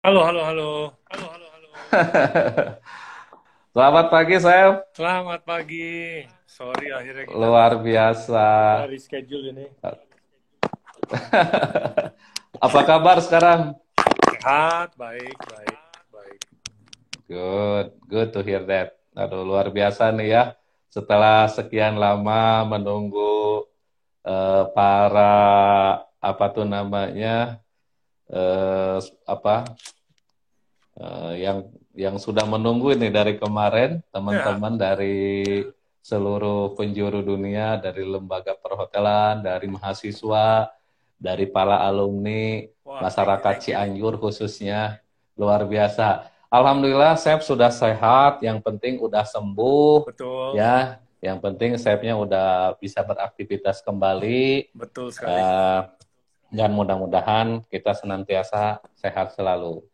Halo, halo, halo. Selamat pagi, Chef. Selamat pagi. Sorry, akhirnya kita Luar biasa. reschedule ini. Apa kabar sekarang? Sehat, baik, baik, baik. Good, good to hear that. Aduh, luar biasa nih ya. Setelah sekian lama menunggu para apa tuh namanya apa yang sudah menunggu ini dari kemarin Ya, teman-teman dari seluruh penjuru dunia, dari lembaga perhotelan, dari mahasiswa, dari para alumni, wah, thank you, masyarakat thank you. Cianjur khususnya, luar biasa. Alhamdulillah, Chef sudah sehat, yang penting udah sembuh, Betul, ya. Yang penting Chefnya udah bisa beraktivitas kembali, betul sekali. eh, dan mudah-mudahan kita senantiasa sehat selalu,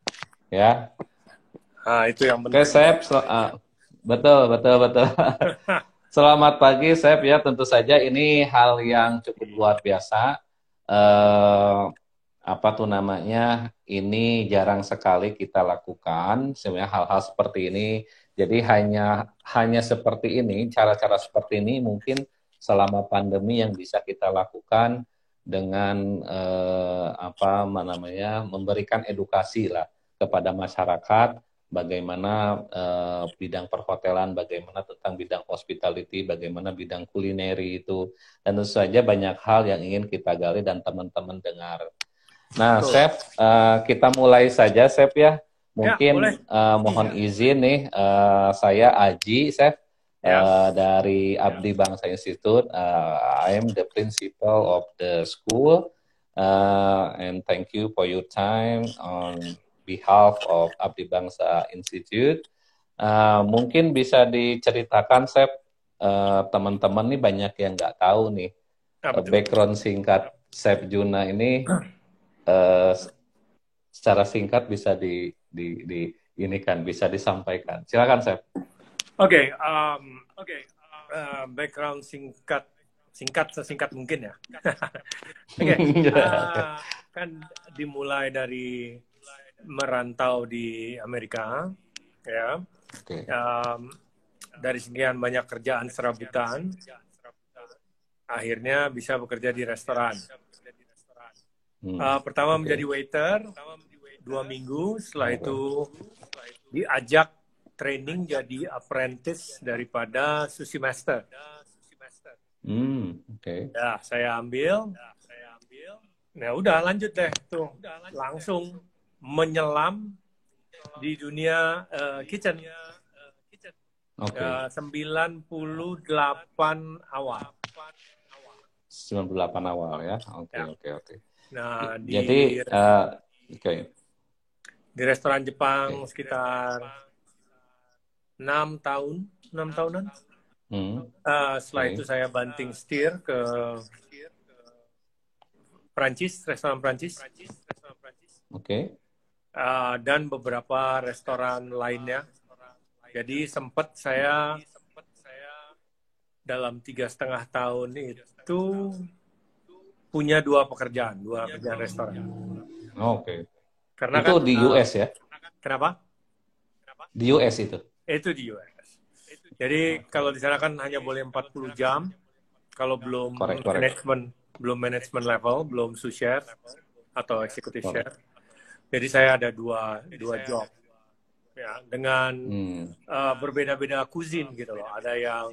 ya. Nah, itu yang Oke, penting. Chef. Betul, betul, betul. Selamat pagi, Chef. Ya, tentu saja ini hal yang cukup luar biasa. Eh, apa tuh namanya? Ini jarang sekali kita lakukan. Sebenarnya hal-hal seperti ini. Jadi hanya hanya seperti ini, cara-cara seperti ini mungkin selama pandemi yang bisa kita lakukan dengan apa namanya? Memberikan edukasi lah kepada masyarakat bagaimana bidang perhotelan, bagaimana tentang bidang hospitality, bagaimana bidang kulineri itu. Dan tentu saja banyak hal yang ingin kita gali dan teman-teman dengar. Nah, Betul. Chef, kita mulai saja, Chef ya. Ya, boleh. Mungkin mohon izin nih, saya Aji, Chef, Ya, dari Abdi Bangsa Institute. I am the principal of the school, and thank you for your time on behalf of Abdi Bangsa Institute. Mungkin bisa diceritakan, Chef, teman-teman nih banyak yang nggak tahu nih apa tuh? background singkat Chef Juna ini eh, secara singkat bisa di ini kan bisa disampaikan. Silakan, Chef. Oke, background singkat, singkat sesingkat mungkin ya. Oke, Oke. kan dimulai dari merantau di Amerika, ya. Oke. Um, dari sekian banyak kerjaan serabutan, akhirnya bisa bekerja di restoran. Pertama menjadi Oke. waiter 2 minggu, setelah Alright. itu diajak training jadi apprentice daripada sushi master. Oke. Ya, saya ambil. Nah, udah lanjut deh tuh, langsung menyelam di dunia kitchen. Oke. 98 awal. 98 awal ya. Oke, Ya. oke, oke. Nah, Jadi oke, di restoran Jepang oke. sekitar 6 tahun, 6 tahunan. Setelah itu Oke. saya banting setir ke Prancis, restoran Prancis, Oke. dan beberapa restoran lainnya. Jadi sempat saya dalam 3,5 tahun itu punya dua pekerjaan restoran. Oke. Karena Itu kan, di US ya? kenapa? Di US itu. Itu di US. Jadi kalau di sana kan hanya boleh 40 jam, kalau Korek, korek. belum management level, belum sous chef atau executive Korek. chef. Jadi saya ada dua job ya dengan Hmm. berbeda-beda cuisine gitu loh. Ada yang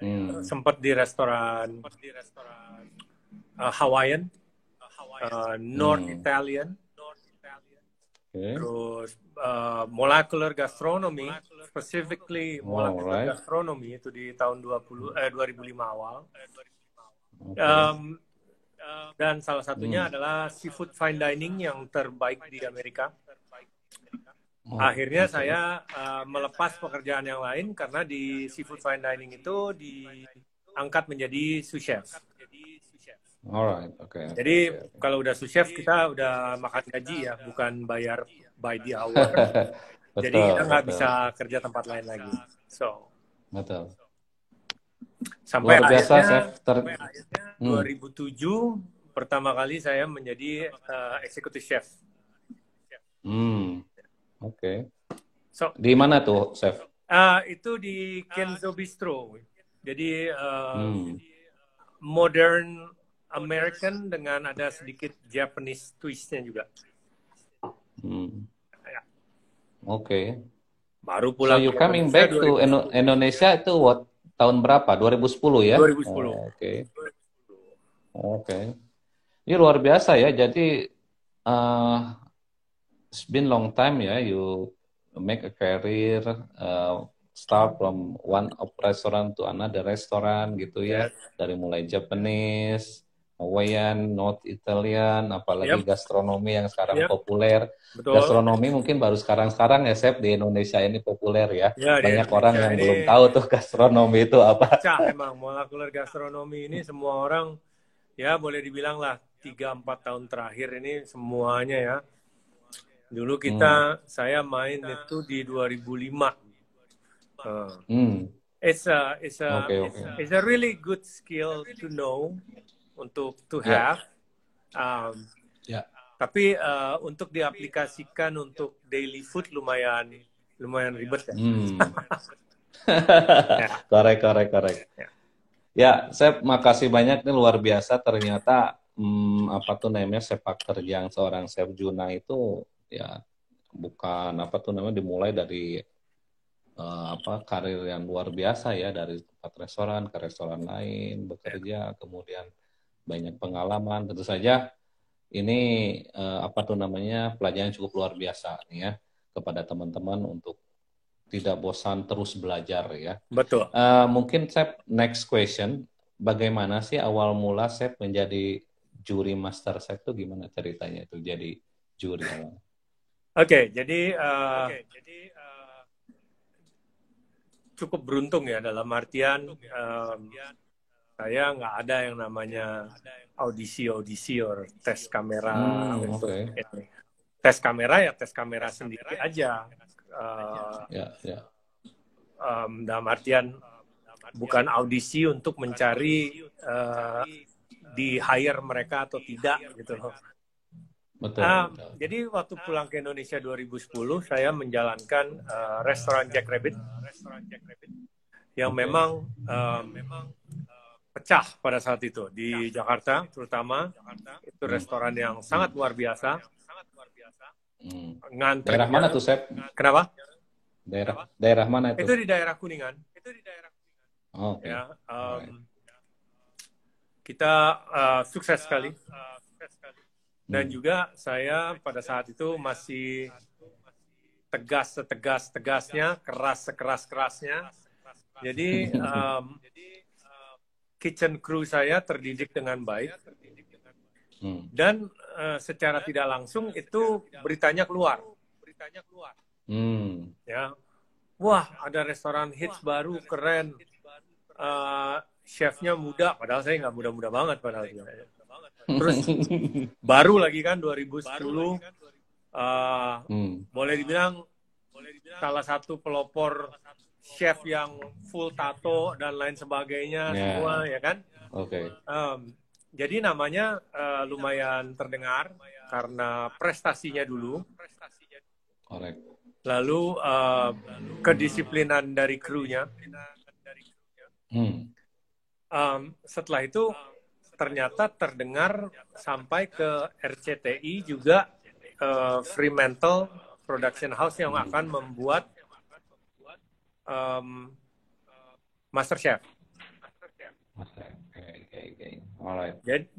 Hmm. sempat di restoran Hawaiian, North Hmm. Italian, Oke. terus molecular gastronomy, specifically molecular Alright. gastronomy itu di tahun 2005 awal. Oke. Um, dan salah Hmm. satunya adalah seafood fine dining yang terbaik di Amerika. Oh, Akhirnya oke. saya melepas pekerjaan yang lain karena di seafood fine dining itu diangkat menjadi sous chef. Alright. Oke, oke, Jadi oke, oke. kalau udah sous chef kita udah makan gaji ya, bukan bayar by the hour. Jadi kita Betul, nggak bisa betul. kerja tempat lain lagi. So Betul. sampai Luar biasa, akhirnya Chef. 2007 pertama kali saya menjadi executive chef. Oke. So, Di mana tuh, Chef? itu di Kenzo Bistro. Jadi Hmm. modern American dengan ada sedikit Japanese twistnya juga. Hmm. Ya. Oke. Baru So pulang you ke coming Indonesia back to 2010. Indonesia itu tahun berapa? 2010 ya? 2010. Oke. Oke. Ini luar biasa ya. Jadi it's been long time ya. You make a career, start from one of restaurant to another restaurant gitu ya. Yes. Dari mulai Japanese, Hawaiian, North Italian, apalagi Yep. gastronomi yang sekarang Yep. populer. Betul. Gastronomi mungkin baru sekarang-sekarang ya, Chef, di Indonesia ini populer ya. Ya, di Banyak orang Indonesia yang ini belum tahu tuh gastronomi itu apa. pecah emang. Molekuler gastronomi ini semua orang, ya boleh dibilang lah 3-4 tahun terakhir ini semuanya ya. Dulu saya main itu di 2005. It's a really good skill to know, to have. Tapi untuk diaplikasikan untuk daily food lumayan ribet ya. Korek. Ya, Chef, makasih banyak, ini luar biasa. Ternyata apa tuh namanya, sepak terjang seorang Chef Juna itu ya bukan apa tuh namanya, dimulai dari karir yang luar biasa ya, dari tempat restoran ke restoran lain bekerja, kemudian banyak pengalaman. Tentu saja ini apa tuh namanya, pelajaran cukup luar biasa nih ya kepada teman-teman untuk tidak bosan terus belajar ya. Betul. Mungkin Chef, next question, bagaimana sih awal mula Chef menjadi juri Master Chef itu, gimana ceritanya itu jadi juri awal? Oke, jadi cukup beruntung ya, dalam artian saya nggak ada yang namanya audisi or tes kamera untuk ini. Tes kamera ya tes kamera sendiri aja. Dalam artian bukan audisi untuk mencari di hire mereka atau tidak gitu loh. Betul. Jadi waktu pulang ke Indonesia 2010 saya menjalankan restoran Jack Rabbit yang memang pecah pada saat itu di Jakarta, terutama itu restoran yang sangat luar biasa. Daerah mana tuh, Chef? Kenapa? Daerah mana itu? Itu di daerah Kuningan. Ya, kita sukses sekali. Dan juga saya pada saat itu masih tegasnya, keras-kerasnya. Jadi kitchen crew saya terdidik dengan baik. Dan secara tidak langsung itu beritanya keluar. Ya, wah ada restoran hits baru keren, chefnya muda, padahal saya nggak muda-muda banget padahal. Terus baru lagi kan 2010, boleh dibilang salah satu pelopor chef yang full tato dan lain sebagainya semua ya kan. Jadi namanya lumayan terdengar karena prestasinya dulu. Lalu kedisiplinan dari krunya. Setelah itu ternyata terdengar sampai ke RCTI juga, Fremantle Production House yang akan membuat MasterChef.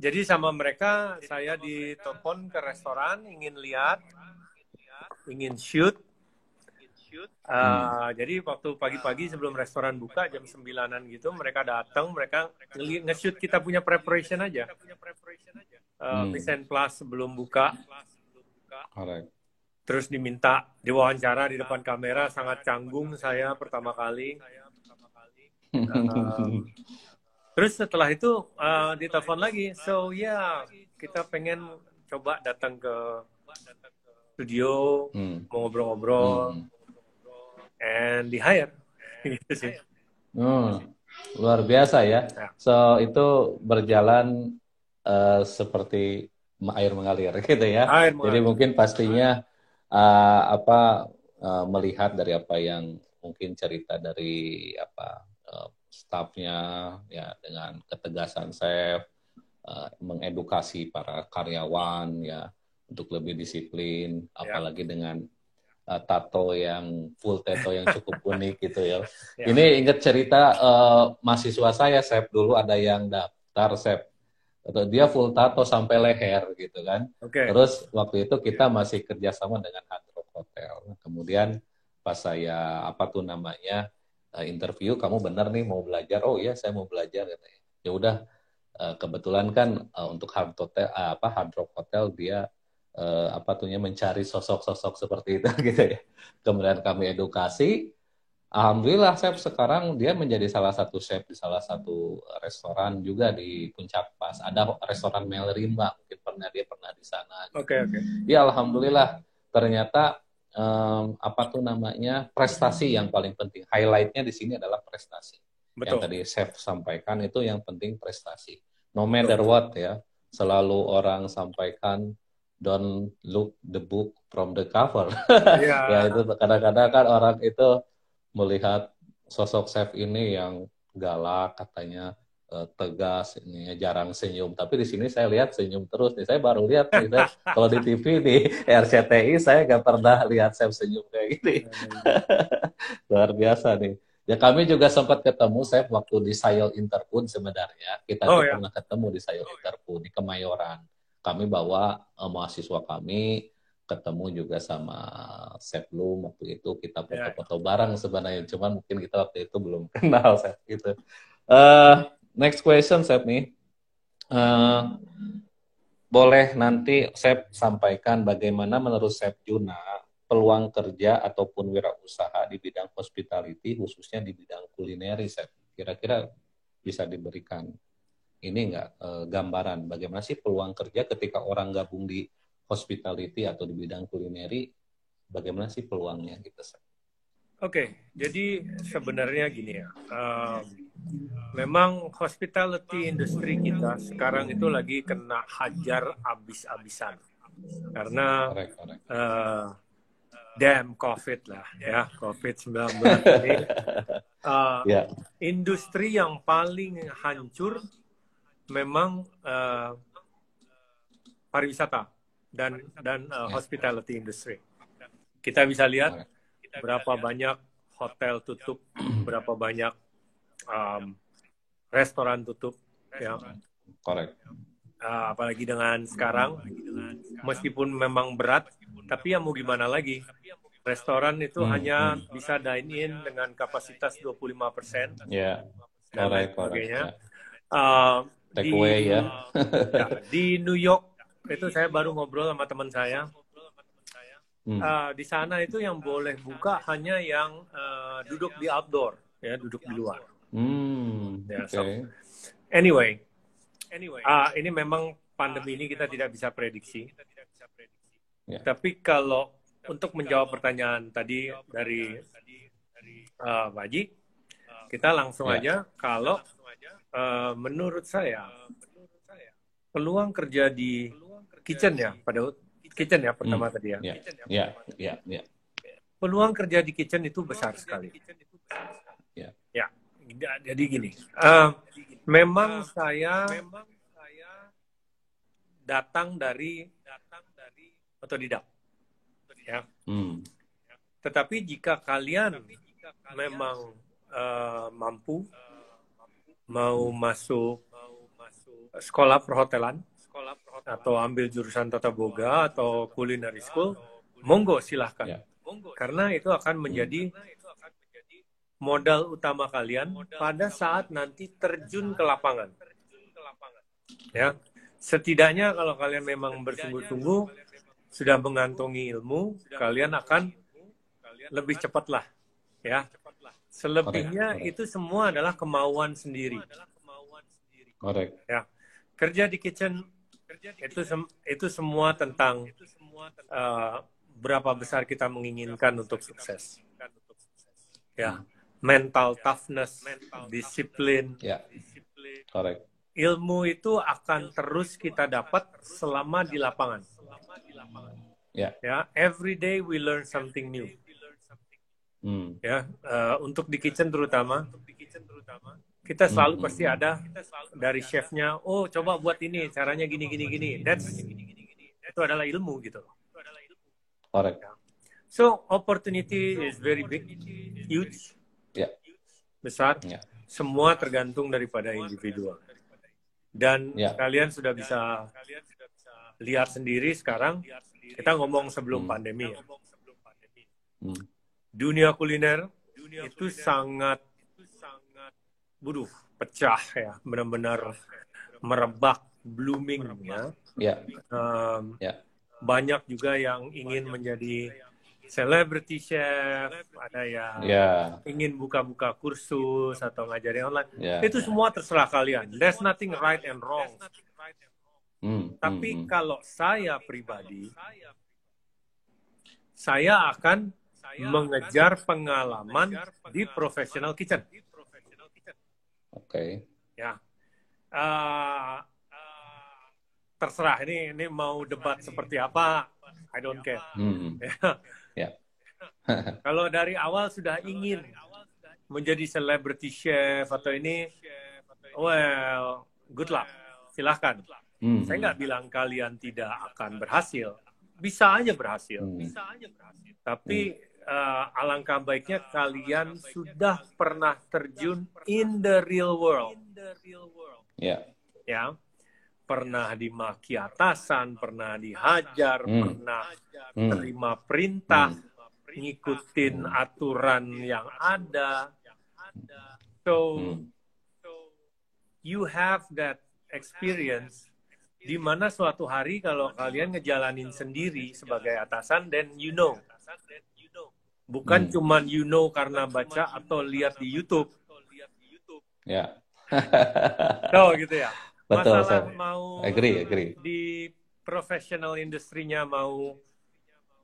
Jadi sama mereka saya ditelepon ke restoran, ingin lihat, ingin shoot. Jadi waktu pagi-pagi sebelum restoran buka jam 9-an gitu, mereka datang, mereka nge-shoot kita punya preparation aja. Mise en place sebelum buka. Terus diminta diwawancara di depan kamera, sangat canggung saya pertama kali. Terus setelah itu ditelepon lagi, so ya kita pengen coba datang ke studio, mau ngobrol-ngobrol. And di hire gitu sih. Luar biasa ya. So itu berjalan seperti air mengalir gitu ya. Jadi mungkin pastinya melihat dari apa yang mungkin cerita dari staffnya ya, dengan ketegasan chef, mengedukasi para karyawan ya untuk lebih disiplin, apalagi dengan tato yang full tato yang cukup unik gitu ya. Ini ingat cerita mahasiswa saya, chef, dulu ada yang daftar chef, atau dia full tato sampai leher gitu kan. Terus waktu itu kita masih kerjasama dengan Hard Rock Hotel. Kemudian pas saya interview, kamu benar nih mau belajar? Oh iya, saya mau belajar katanya. Ya udah, kebetulan kan untuk Hard Rock Hotel dia mencari sosok-sosok seperti itu gitu ya. Kemudian kami edukasi. Alhamdulillah chef sekarang dia menjadi salah satu chef di salah satu restoran juga di Puncak Pas. Ada restoran Melrimba, mungkin dia pernah di sana. Oke. Ya alhamdulillah, ternyata prestasi yang paling penting. Highlightnya di sini adalah prestasi. Betul. Yang tadi chef sampaikan itu yang penting prestasi. No matter what ya, selalu orang sampaikan don't look the book from the cover. Ya itu kadang-kadang kan orang itu melihat sosok chef ini yang galak, katanya tegas, ini jarang senyum. Tapi di sini saya lihat senyum terus nih. Saya baru lihat nih, kalau di TV di RCTI saya nggak pernah lihat chef senyum kayak gini. Luar biasa nih. Ya kami juga sempat ketemu chef waktu di Sayol Interfood sebenarnya. Kita pernah ketemu di Sayol Interfood di Kemayoran. Kami bawa mahasiswa kami, ketemu juga sama Chef Lu waktu itu, kita foto-foto bareng sebenarnya, cuman mungkin kita waktu itu belum kenal Chef gitu. Next question Chef nih, boleh nanti Chef sampaikan bagaimana menurut Chef Juna peluang kerja ataupun wirausaha di bidang hospitality, khususnya di bidang kulineri Chef. Kira-kira bisa diberikan ini nggak gambaran bagaimana sih peluang kerja ketika orang gabung di hospitality atau di bidang kulineri, bagaimana sih peluangnya gitu? Oke, jadi sebenarnya gini ya, memang hospitality industry kita sekarang itu lagi kena hajar abis-abisan karena damn COVID lah ya, COVID-19 ini industri yang paling hancur memang pariwisata dan hospitality industry. Kita bisa lihat berapa banyak hotel tutup, berapa banyak restoran tutup, ya. Apalagi dengan sekarang, meskipun memang berat, tapi ya mau gimana lagi? Restoran itu hanya bisa dine in dengan kapasitas 25%, dan lain sebagainya. Take away ya. Di New York itu saya baru ngobrol sama teman saya. Di sana itu yang boleh buka hanya yang duduk di outdoor, ya, duduk di luar. So, anyway, ini memang pandemi ini kita tidak bisa prediksi. Tapi kalau untuk menjawab pertanyaan tadi dari Pak Haji, kita langsung aja. Kalau menurut saya peluang kerja di kitchen ya, pada kitchen ya pertama tadi ya. Peluang kerja di kitchen itu besar sekali. Ya, jadi gini. Memang saya datang dari otodidak. Ya. Tetapi jika kalian memang mampu mau masuk sekolah perhotelan atau ambil jurusan tata boga atau culinary school, monggo silahkan. Karena itu akan menjadi modal utama kalian pada saat nanti terjun ke lapangan. Ya, setidaknya kalau kalian memang bersungguh-sungguh sudah mengantongi ilmu, kalian akan lebih cepat lah. Ya, selebihnya itu semua adalah kemauan sendiri. Ya, kerja di kitchen itu semua tentang berapa besar kita menginginkan untuk sukses. Ya, mental toughness, disiplin. Ilmu itu akan terus kita dapat selama di lapangan. Ya, every day we learn something new. Ya, untuk di kitchen terutama, kita selalu pasti ada dari chefnya, oh coba buat ini, caranya gini gini gini. Itu adalah ilmu gitu. Correct. So opportunity is very big, huge, besar. Semua tergantung daripada individual. Dan kalian sudah bisa lihat sendiri sekarang. Kita ngomong sebelum pandemi ya. Dunia kuliner itu sangat pecah ya, benar-benar merebak, blooming ya. Banyak juga yang ingin menjadi celebrity chef, ada yang ingin buka-buka kursus atau ngajarin online. Itu semua terserah kalian. There's nothing right and wrong. Tapi kalau saya pribadi, saya akan mengejar pengalaman di professional kitchen. Oke. Ya. Terserah ini mau debat seperti apa, I don't care. Kalau dari awal sudah ingin menjadi celebrity chef atau ini, well, good luck, silahkan. Saya nggak bilang kalian tidak akan berhasil, bisa aja berhasil. Tapi alangkah baiknya kalian sudah pernah terjun in the real world. Ya, pernah dimaki atasan, pernah dihajar, pernah terima perintah, ngikutin aturan yang ada. So you have that experience di mana suatu hari kalau kalian ngejalanin sendiri sebagai atasan, then you know. Bukan cuman you know karena baca atau lihat di YouTube. So gitu ya. Betul, masalah mau agree. Di professional industrinya mau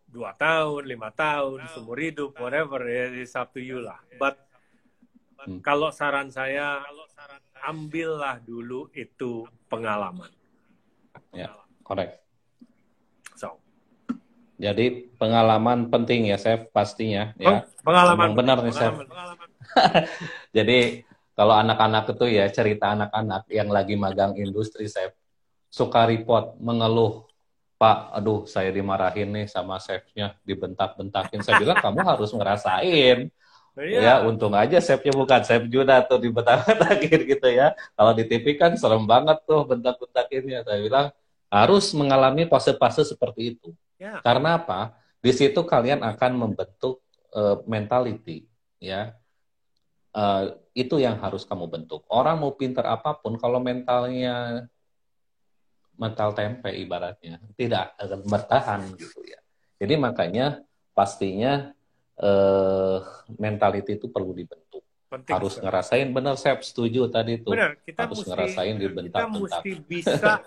2 tahun, 5 tahun, seumur hidup, whatever, it's up to you lah. But kalau saran saya, ambillah dulu itu pengalaman. Correct. So. Jadi pengalaman penting ya, Chef, pastinya. Ya. Pengalaman. Benar nih, Chef. Jadi kalau anak-anak itu ya, cerita anak-anak yang lagi magang industri, Chef, suka report, mengeluh, Pak, aduh saya dimarahin nih sama chefnya, dibentak-bentakin. Saya bilang, kamu harus ngerasain. Ya, untung aja chefnya bukan chef Juna tuh dibentak-bentakin gitu ya. Kalau di TV kan serem banget tuh bentak-bentakinnya. Saya bilang, harus mengalami fase-fase seperti itu. Karena apa? Di situ kalian akan membentuk mentality, ya. Itu yang harus kamu bentuk. Orang mau pinter apapun, kalau mentalnya mental tempe ibaratnya, tidak akan bertahan gitu ya. Jadi makanya pastinya mentality itu perlu dibentuk. Penting, harus ngerasain, benar Chef, setuju tadi itu. Harus ngerasain dibentak-bentak. Kita mesti bisa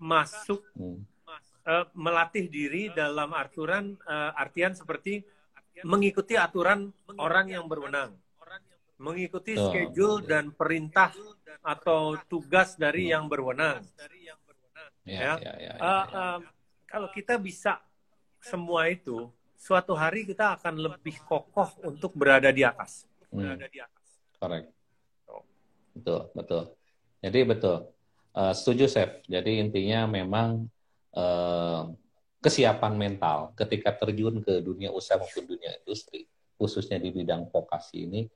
masuk, melatih diri dalam artian seperti mengikuti aturan orang yang berwenang. Mengikuti schedule dan perintah atau tugas dari yang berwenang. Kalau kita bisa semua itu, suatu hari kita akan lebih kokoh untuk berada di atas. Correct. Betul. Jadi betul. Setuju, Chef. Jadi intinya memang kesiapan mental ketika terjun ke dunia usaha maupun dunia industri, khususnya di bidang vokasi ini,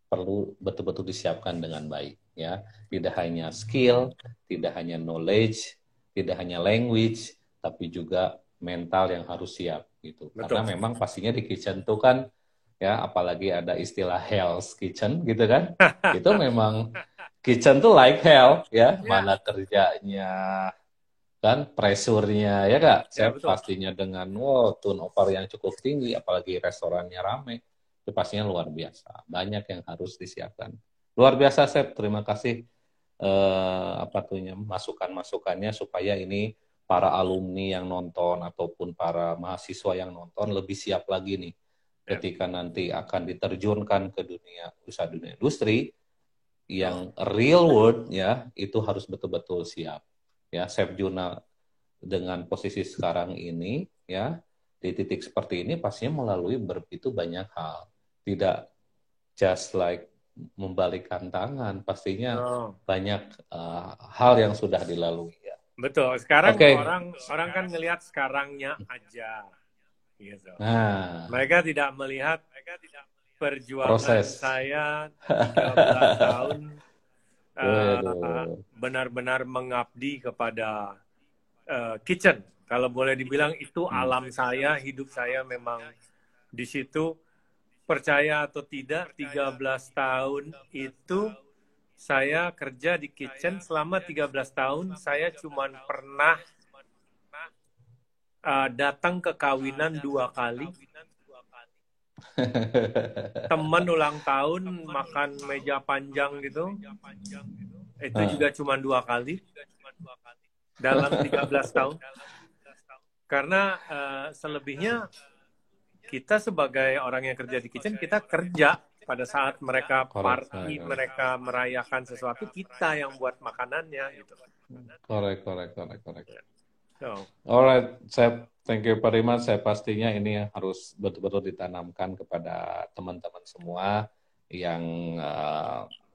perlu betul-betul disiapkan dengan baik, ya. Tidak hanya skill, tidak hanya knowledge, tidak hanya language, tapi juga mental yang harus siap gitu. Betul. Karena memang pastinya di kitchen itu kan, ya, apalagi ada istilah hell's kitchen gitu kan. Itu memang kitchen tuh like hell, ya. Mana kerjanya, kan, pressure-nya, ya Kak. Saya pastinya dengan turnover yang cukup tinggi, apalagi restorannya rame. Itu pastinya luar biasa. Banyak yang harus disiapkan. Luar biasa, Chef. Terima kasih masukan-masukannya supaya ini para alumni yang nonton ataupun para mahasiswa yang nonton lebih siap lagi nih ketika nanti akan diterjunkan ke dunia usaha, dunia industri yang real world, ya, itu harus betul-betul siap. Ya, Chef Juna dengan posisi sekarang ini, ya, di titik seperti ini pastinya melalui begitu banyak hal. tidak just like membalikkan tangan, pastinya banyak hal yang sudah dilalui ya. Betul. Sekarang orang kan ngelihat sekarangnya aja, gitu. Nah, mereka tidak melihat perjuangan proses saya 13 tahun benar-benar mengabdi kepada kitchen. Kalau boleh dibilang itu alam saya, hidup saya memang di situ. Percaya atau tidak, 13 tahun itu saya kerja di kitchen. Selama 13 tahun saya cuma pernah datang ke kawinan 2 kali. Teman ulang tahun makan meja panjang gitu. Itu juga cuma 2 kali dalam 13 tahun. Karena selebihnya kita sebagai orang yang kerja di kitchen, kita kerja pada saat mereka party, mereka merayakan sesuatu, kita yang buat makanannya gitu. Correct. Alright, Chef, thank you very much. Saya pastinya ini harus betul-betul ditanamkan kepada teman-teman semua yang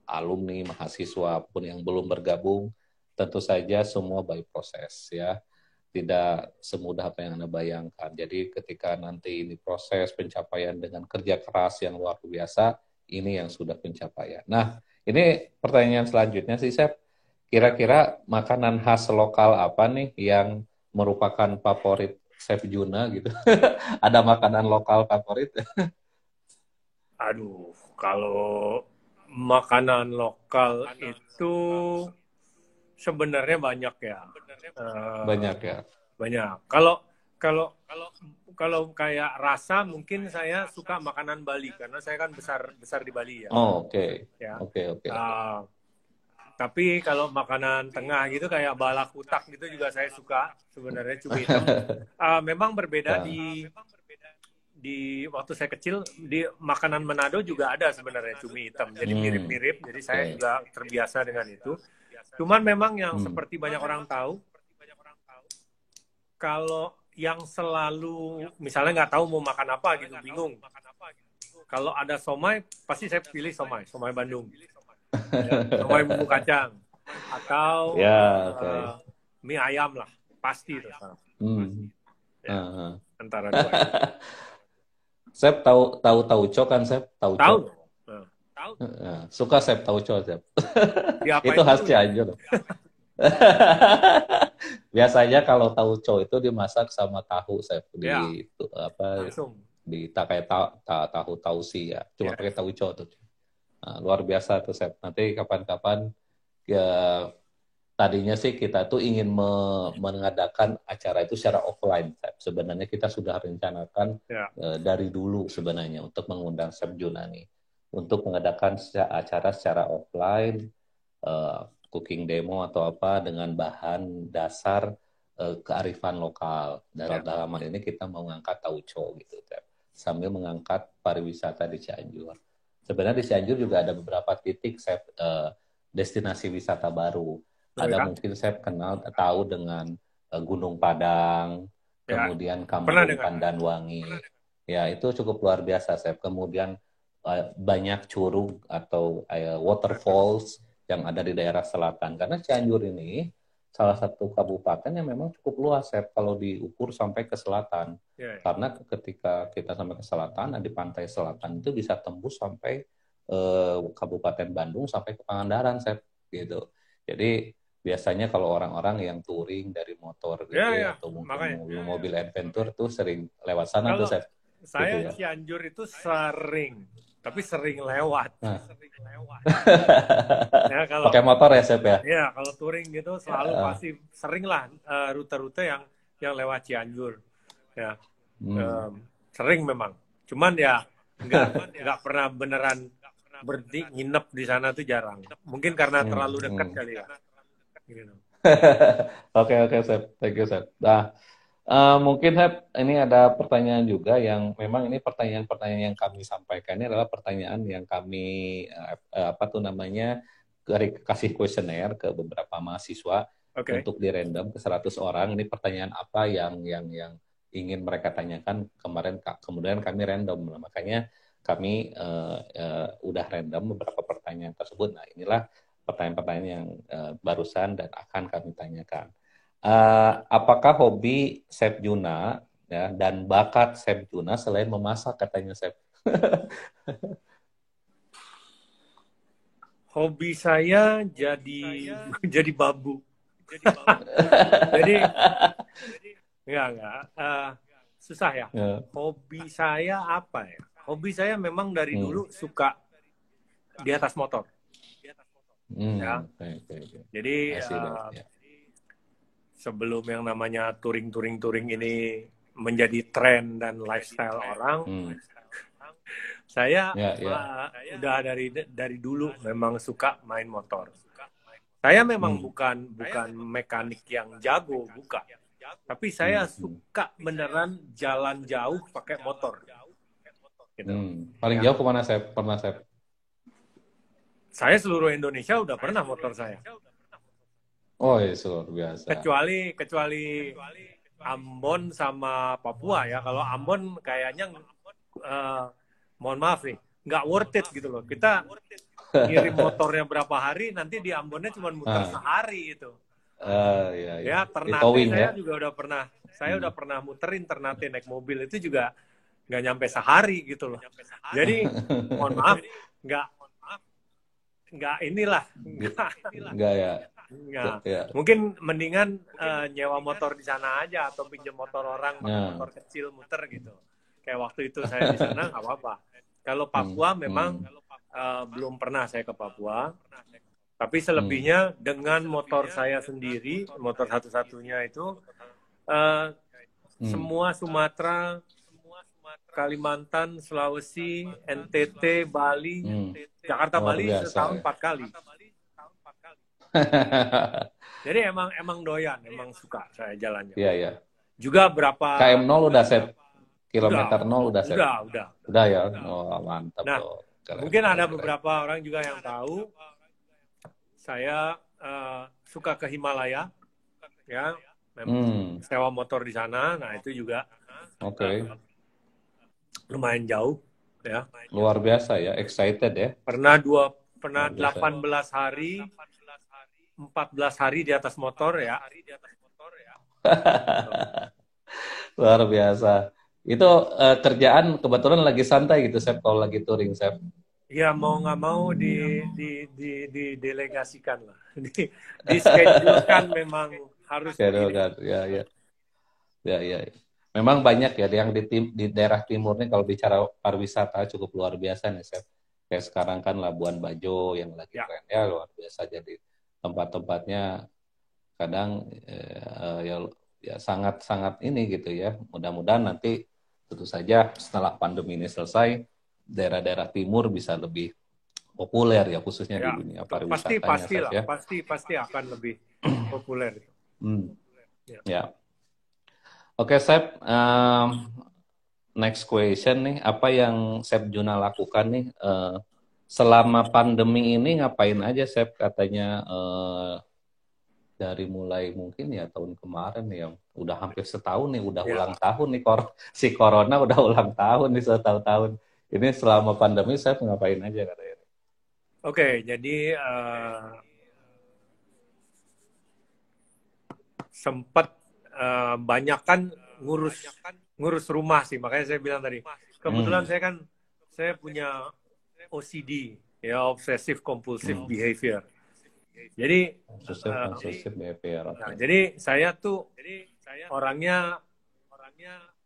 alumni, mahasiswa pun yang belum bergabung. Tentu saja semua by proses ya. Tidak semudah apa yang Anda bayangkan. Jadi ketika nanti ini proses pencapaian dengan kerja keras yang luar biasa, ini yang sudah pencapaian. Nah, ini pertanyaan selanjutnya sih, Chef. Kira-kira makanan khas lokal apa nih yang merupakan favorit Chef Juna gitu? Ada makanan lokal favorit? Aduh, kalau makanan lokal itu sebenarnya banyak ya. Banyak ya. Banyak. Kalau kayak rasa mungkin saya suka makanan Bali karena saya kan besar di Bali ya. Oh, oke. Ya. Oke. Tapi kalau makanan tengah gitu kayak balak utak gitu juga saya suka sebenarnya, cumi hitam. Memang berbeda di waktu saya kecil di makanan Manado juga ada sebenarnya cumi hitam. Jadi mirip-mirip. Jadi saya juga terbiasa dengan itu. Cuman memang yang seperti banyak orang tahu, kalau yang selalu misalnya nggak tahu mau makan apa gitu, bingung. Kalau ada somai, pasti saya pilih somai Bandung. Somai bumbu kacang atau mie ayam lah, pasti itu. Antara dua. Saya tahu tauco kan, saya tahu. Suka saya tauco, Chef. Itu khas Cianjur. Biasanya kalau tauco itu dimasak sama tahu, Chef, kayak tahu tausi ya, cuma pakai tauco tuh. Nah, luar biasa tuh, Chef. Nanti kapan-kapan ya, tadinya sih kita tuh ingin mengadakan acara itu secara offline, Chef. Sebenarnya kita sudah rencanakan dari dulu sebenarnya untuk mengundang Chef Junani untuk mengadakan acara secara offline, cooking demo atau apa dengan bahan dasar kearifan lokal. Dalam hal ini kita mau mengangkat tauco gitu, Chef. Sambil mengangkat pariwisata di Cianjur. Sebenarnya di Cianjur juga ada beberapa titik, Chef, destinasi wisata baru. Ada mungkin saya tahu dengan Gunung Padang, kemudian Kampung Pandanwangi. Ya, itu cukup luar biasa, Chef. Kemudian banyak curug atau waterfalls yang ada di daerah selatan. Karena Cianjur ini salah satu kabupaten yang memang cukup luas, Chef, kalau diukur sampai ke selatan. Karena ketika kita sampai ke selatan, di pantai selatan itu bisa tembus sampai Kabupaten Bandung sampai ke Pangandaran, Chef, gitu. Jadi biasanya kalau orang-orang yang touring dari motor gitu atau mungkin mobil adventure tuh sering lewat sana tuh, Chef. Saya gitu, Cianjur itu tapi sering lewat. Pakai motor ya, Chef ya? Iya, kalau touring gitu selalu pasti sering lah rute-rute yang lewat Cianjur. Ya, sering memang. Cuman ya nggak pernah beneran berhenti nginep di sana tuh jarang. Mungkin karena terlalu dekat kali ya. Gitu. Oke, Chef. Thank you, Chef. Nah, mungkin Chef, ini ada pertanyaan juga yang memang ini pertanyaan-pertanyaan yang kami sampaikan ini adalah pertanyaan yang kami kasih kuesioner ke beberapa mahasiswa untuk di random ke 100 orang. Ini pertanyaan apa yang ingin mereka tanyakan kemudian kami random. Makanya kami udah random beberapa pertanyaan tersebut. Nah, inilah pertanyaan-pertanyaan yang barusan dan akan kami tanyakan. Apakah hobi Chef Juna ya, dan bakat Chef Juna selain memasak katanya Chef? Hobi saya jadi babu. Jadi enggak. Susah ya. Hobi saya apa ya? Hobi saya memang dari dulu suka di atas motor. Ya. Jadi sebelum yang namanya touring ini menjadi tren dan lifestyle orang, saya udah dari dulu memang suka main motor. Saya memang bukan mekanik yang jago, bukan. Tapi saya suka beneran jalan jauh pakai motor. Gitu. Paling jauh kemana saya pernah saya? Saya seluruh Indonesia udah pernah motor saya. Oh iya, luar biasa. Kecuali Ambon sama Papua ya. Kalau Ambon kayaknya mohon maaf nih, nggak worth it gitu loh. Kita kirim motornya berapa hari, nanti di Ambonnya cuma muter sehari itu. Ya, Ternate saya juga udah pernah. Saya udah pernah muterin Ternate naik mobil itu juga nggak nyampe sehari gitu loh. Jadi mohon maaf, nggak inilah. Nggak ya. Mungkin mendingan nyewa motor di sana aja atau pinjam motor orang, motor kecil muter gitu. Kayak waktu itu saya di sana nggak apa-apa. Kalau Papua memang belum pernah saya ke Papua. Tapi selebihnya dengan motor saya sendiri, motor satu-satunya itu semua Sumatera, Kalimantan, Sulawesi, NTT, Bali, Jakarta, Bali setahun 4 kali. Jadi emang doyan, emang suka saya jalannya. Iya. Juga berapa KM 0 udah set. Kilometer 0 udah set. Udah ya. Oh, mantap. Nah, mungkin ada beberapa orang juga yang tahu saya suka ke Himalaya, ya, memang sewa motor di sana. Nah itu juga lumayan jauh, ya. Luar biasa ya, excited ya. Pernah 18 hari, 14 hari di atas motor ya. Luar biasa. Itu kerjaan kebetulan lagi santai gitu, Chef, kalau lagi touring, Chef. Ya mau nggak mau didelegasikan lah, dischedulekan memang harus. Ya. Memang banyak ya yang di daerah timur nih kalau bicara pariwisata cukup luar biasa nih, Chef. Kayak sekarang kan Labuan Bajo yang lagi keren ya, luar biasa. Jadi tempat-tempatnya kadang ya sangat ini gitu ya. Mudah-mudahan nanti tentu saja setelah pandemi ini selesai, daerah-daerah timur bisa lebih populer ya, khususnya di dunia pariwisatanya. Pasti akan lebih populer. Ya. Oke, Chef. Next question nih, apa yang Chef Juna lakukan nih selama pandemi ini? Ngapain aja, Chef? Katanya dari mulai mungkin ya tahun kemarin ya, udah hampir setahun nih, udah ulang tahun nih, si Corona udah ulang tahun nih, setahun-tahun. Ini selama pandemi saya ngapain aja katanya? Oke, jadi sempat banyak kan ngurus rumah sih, makanya saya bilang tadi. Kebetulan saya punya OCD, ya, obsessive compulsive behavior. Jadi jadi saya tuh orangnya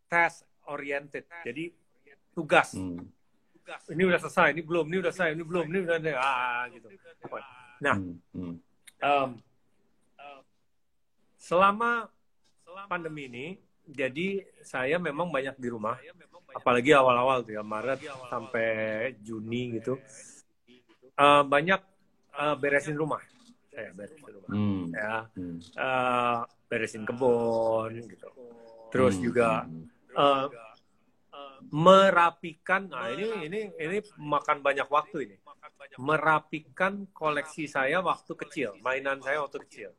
task oriented. Jadi tugas. Ini udah selesai, ini belum, ini udah selesai, ini belum, ini udah gitu. Nah, selama pandemi ini, jadi saya memang banyak di rumah, apalagi awal-awal tuh ya, Maret sampai Juni gitu, banyak beresin rumah. Saya beresin rumah, ya, beresin kebun, gitu. Terus juga merapikan. Nah ini makan banyak waktu ini. Merapikan koleksi saya waktu kecil, mainan saya waktu kecil.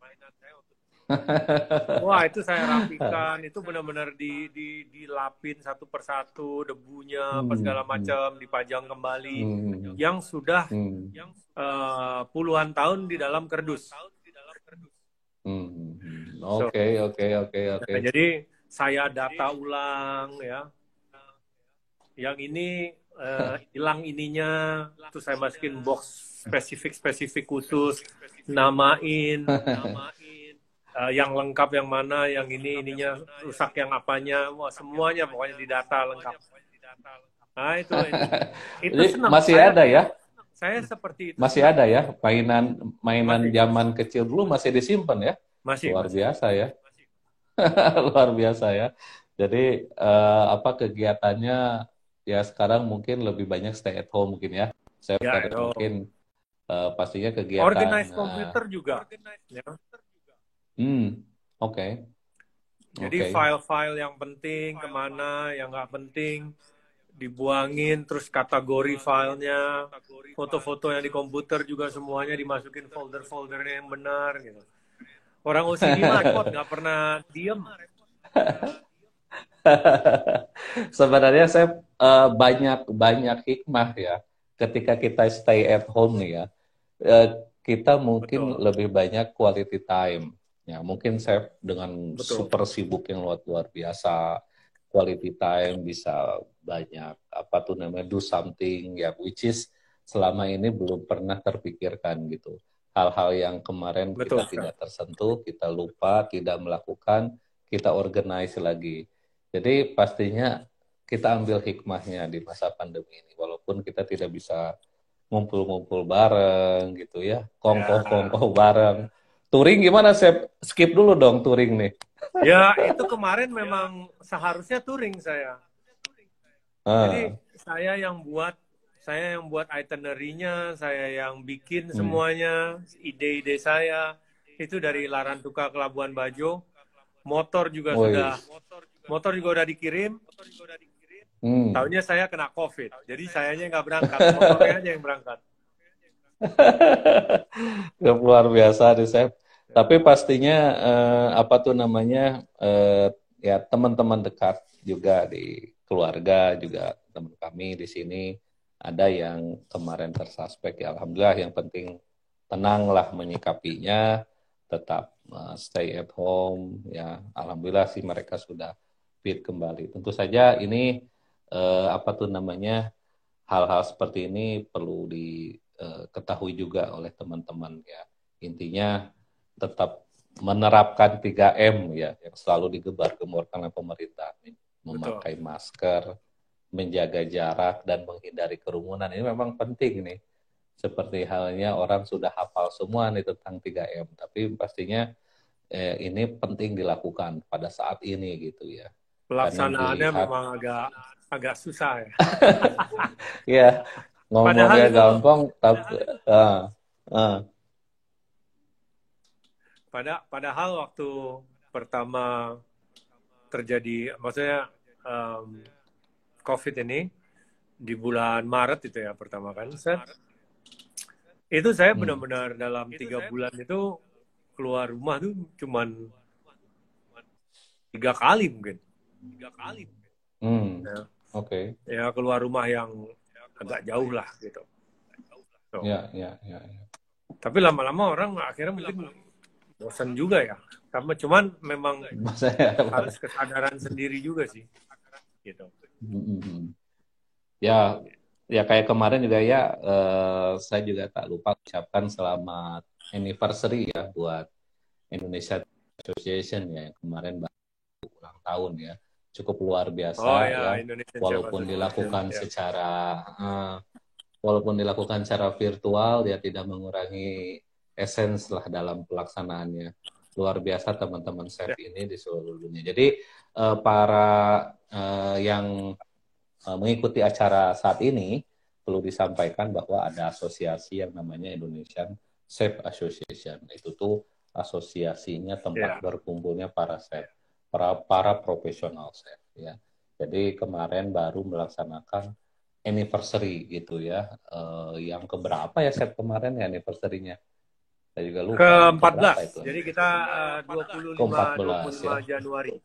Wah, itu saya rapikan, itu benar-benar dilapin satu persatu debunya, apa segala macam, dipajang kembali, yang sudah puluhan tahun di dalam kardus. Oke. Jadi saya data ulang ya, yang ini hilang ininya, terus saya masukin box spesifik khusus, namain. Yang lengkap yang mana, yang ininya rusak yang apanya, wah semuanya pokoknya didata lengkap. Nah itu senang. Masih ada ya? Saya seperti itu. Masih ada ya mainan zaman kecil dulu masih disimpan ya? Luar biasa ya. Luar biasa ya. Jadi apa kegiatannya ya sekarang mungkin lebih banyak stay at home mungkin ya. Saya mungkin pastinya kegiatan organize komputer juga. Oke. Jadi file-file yang penting kemana, yang nggak penting dibuangin, terus kategori filenya, foto-foto yang di komputer juga semuanya dimasukin folder-foldernya yang benar gitu. Orang OCD mah repot, nggak pernah diem. Sebenarnya saya banyak hikmah ya ketika kita stay at home nih ya. Kita mungkin lebih banyak quality time. Ya, mungkin saya dengan super sibuk yang luar biasa, quality time bisa banyak do something ya, which is selama ini belum pernah terpikirkan gitu. Hal-hal yang kemarin kita tidak tersentuh, kita lupa, tidak melakukan, kita organize lagi. Jadi pastinya kita ambil hikmahnya di masa pandemi ini, walaupun kita tidak bisa ngumpul-ngumpul bareng gitu ya, kongkow bareng. Touring gimana, Sep? Skip dulu dong touring nih. Ya, itu kemarin memang seharusnya touring saya. Jadi saya yang buat itinerary-nya, saya yang bikin semuanya, ide-ide saya itu dari Larantuka ke Labuan Bajo. Motor juga udah dikirim. Tahunya saya kena COVID, jadi sayanya nggak berangkat, motornya aja yang berangkat. Luar biasa nih, Sep. Tapi pastinya ya teman-teman dekat juga di keluarga juga, teman kami di sini ada yang kemarin tersuspek ya. Alhamdulillah, yang penting tenanglah menyikapinya, tetap stay at home ya. Alhamdulillah sih mereka sudah fit kembali. Tentu saja ini hal-hal seperti ini perlu diketahui juga oleh teman-teman ya. Intinya tetap menerapkan 3M ya, yang selalu digembar-gemborkan oleh pemerintah. Memakai masker, menjaga jarak, dan menghindari kerumunan. Ini memang penting nih. Seperti halnya orang sudah hafal semua nih tentang 3M, tapi pastinya ini penting dilakukan pada saat ini gitu ya. Pelaksanaannya memang agak susah ya. Ya, ngomongnya gampang, tapi Padahal waktu pertama terjadi, maksudnya COVID ini di bulan Maret itu ya pertama kan, itu saya benar-benar dalam 3 bulan itu keluar rumah tuh cuman 3 kali mungkin. Ya keluar rumah yang agak jauh lah gitu. Ya. Tapi lama-lama orang akhirnya mungkin bosan juga ya. Cuman memang harus kesadaran sendiri juga sih. Gitu. Ya kayak kemarin juga ya, saya juga tak lupa ucapkan selamat anniversary ya buat Indonesia Association ya, yang kemarin baru ulang tahun ya. Cukup luar biasa ya. Walaupun dilakukan secara virtual, dia tidak mengurangi esens lah dalam pelaksanaannya. Luar biasa teman-teman SEF ini di seluruh dunia. Jadi para yang mengikuti acara saat ini perlu disampaikan bahwa ada asosiasi yang namanya Indonesian SEF Association. Itu tuh asosiasinya tempat berkumpulnya para SEF, para profesional SEF ya. Jadi kemarin baru melaksanakan anniversary gitu ya. Yang keberapa ya SEF kemarin ya anniversary-nya? Saya juga lupa. Ke-14. Itu? Jadi kita 25 Januari.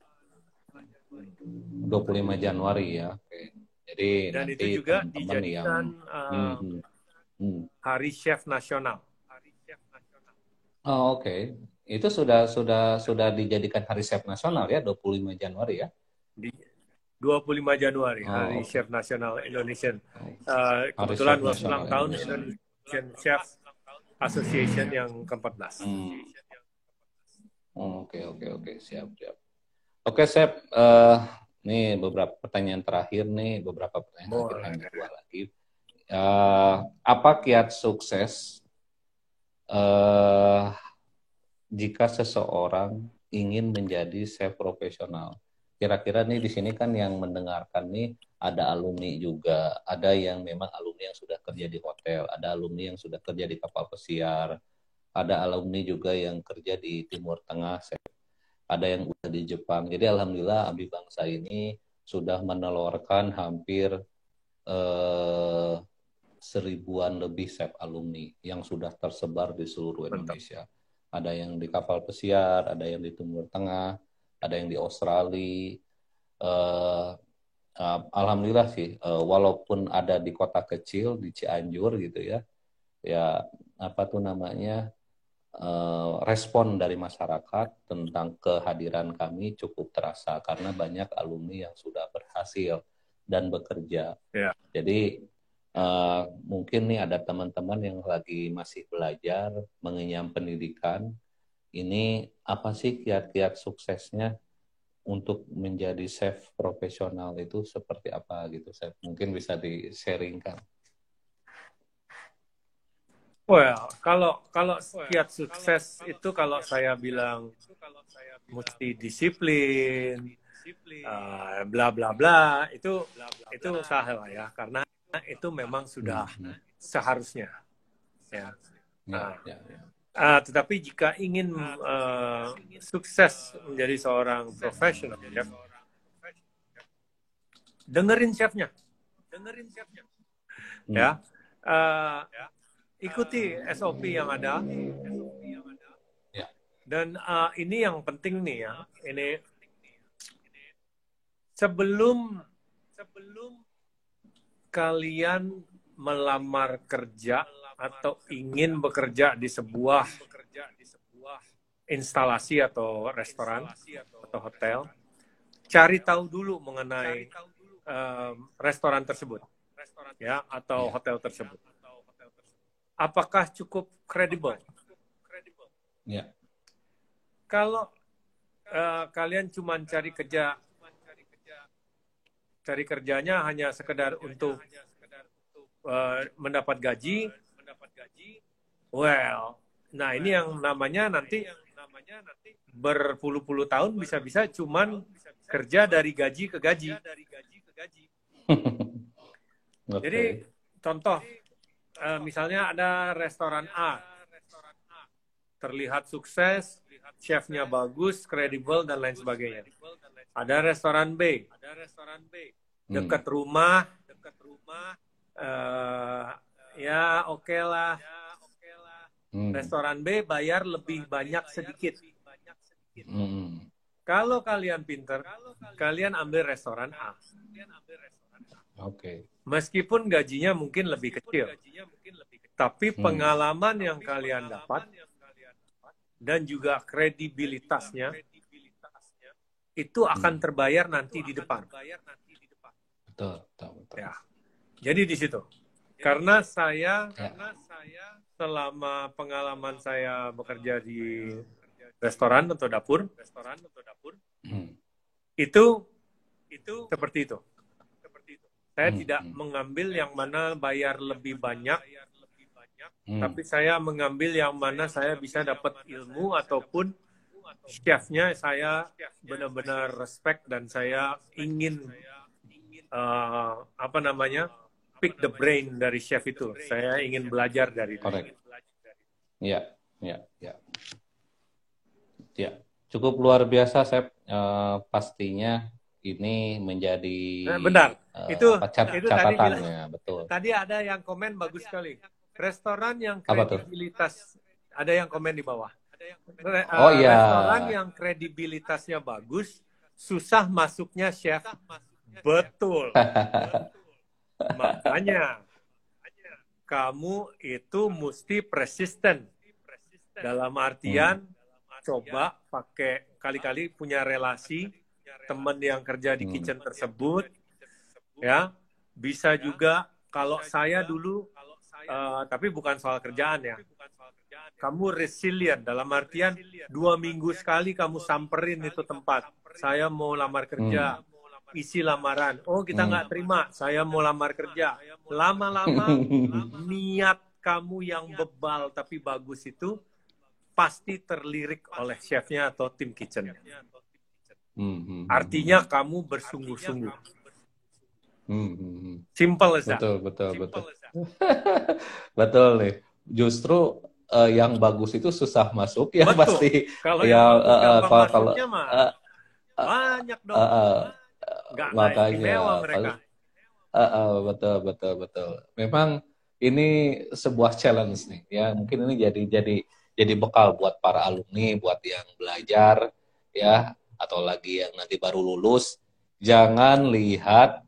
25 Januari ya. Oke. Jadi dan nanti itu juga teman-teman dijadikan Hari Chef Nasional. Oh, oke. Itu sudah dijadikan Hari Chef Nasional ya, 25 Januari ya. 25 Januari, Hari Chef Nasional Indonesian. Kebetulan ulang tahun Indonesian Chef Association yang ke-14. Oke, siap. Oke, Chef. Nih beberapa pertanyaan terakhir nih, beberapa pertanyaan terakhir hanya 2 lagi. Apa kiat sukses jika seseorang ingin menjadi chef profesional? Kira-kira nih di sini kan yang mendengarkan nih ada alumni juga, ada yang memang alumni yang sudah kerja di hotel, ada alumni yang sudah kerja di kapal pesiar, ada alumni juga yang kerja di Timur Tengah, ada yang udah di Jepang. Jadi alhamdulillah Abdi Bangsa ini sudah menelurkan hampir 1000-an lebih chef alumni yang sudah tersebar di seluruh Indonesia. Ada yang di kapal pesiar, ada yang di Timur Tengah, ada yang di Australia. Alhamdulillah sih, walaupun ada di kota kecil di Cianjur gitu ya, apa tuh namanya, respon dari masyarakat tentang kehadiran kami cukup terasa karena banyak alumni yang sudah berhasil dan bekerja. Jadi mungkin nih ada teman-teman yang lagi masih belajar mengenyam pendidikan. Ini apa sih kiat-kiat suksesnya untuk menjadi chef profesional itu seperti apa gitu, Chef? Mungkin bisa di-sharingkan. Well, kalau kiat sukses itu kalau saya bilang mesti disiplin, bla bla bla, itu salah ya, karena itu memang sudah seharusnya. Ya. Tetapi jika ingin sukses menjadi seorang profesional, dengerin chefnya. Ya. Ikuti SOP yang ada. Dan ini yang penting nih ya. Ini sebelum kalian melamar kerja atau ingin bekerja di sebuah instalasi atau restoran atau hotel, cari tahu dulu mengenai restoran tersebut, ya, atau hotel tersebut. Apakah cukup kredibel? Kalau kalian cuma cari kerjanya hanya sekedar untuk mendapat gaji, nah ini yang namanya nanti berpuluh-puluh tahun bisa-bisa cuman kerja dari gaji ke gaji. Jadi contoh, misalnya ada restoran A, terlihat sukses, chefnya bagus, kredibel, dan lain sebagainya. Ada restoran B, dekat rumah, ya oke lah. Restoran B bayar lebih banyak sedikit. Kalau kalian pinter, kalian ambil restoran A. Meskipun gajinya mungkin lebih kecil, tapi pengalaman yang kalian dapat dan juga kredibilitasnya itu akan terbayar nanti di depan. Betul. Ya. Jadi di situ. Karena saya selama pengalaman saya bekerja di restoran atau dapur, itu seperti itu. Saya tidak mengambil yang mana bayar lebih banyak, tapi saya mengambil yang mana saya bisa dapat ilmu ataupun chefnya saya benar-benar respect dan saya ingin pick the brain dari chef itu. Saya ingin belajar dari dia. Ya, cukup luar biasa, Chef. Pastinya ini menjadi benar. Itu catatannya, betul. Tadi ada yang komen bagus sekali. Restoran yang kredibilitas ada yang komen di bawah. Oh iya. Restoran yang kredibilitasnya bagus, susah masuknya chef. Betul. Makanya kamu itu mesti persisten. Dalam artian coba pakai kali-kali punya relasi teman yang kerja di kitchen tersebut, ya. Bisa juga kalau saya dulu, tapi bukan soal kerjaan ya. Kamu resilient dalam artian 2 minggu sekali kamu samperin itu tempat. Saya mau lamar kerja. Isi lamaran. Oh, kita nggak terima. Saya mau lamar kerja. Lama-lama niat kamu yang bebal tapi bagus itu pasti terlirik oleh chefnya atau tim kitchen. Artinya kamu bersungguh-sungguh. Simple as that. Betul. Betul nih. Justru yang bagus itu susah masuk ya. Betul. Pasti. Kalau yang bagus masuknya mah banyak dong. Nggak istimewa mereka. Betul. Memang ini sebuah challenge nih ya. Mungkin ini jadi bekal buat para alumni, buat yang belajar ya, atau lagi yang nanti baru lulus. Jangan lihat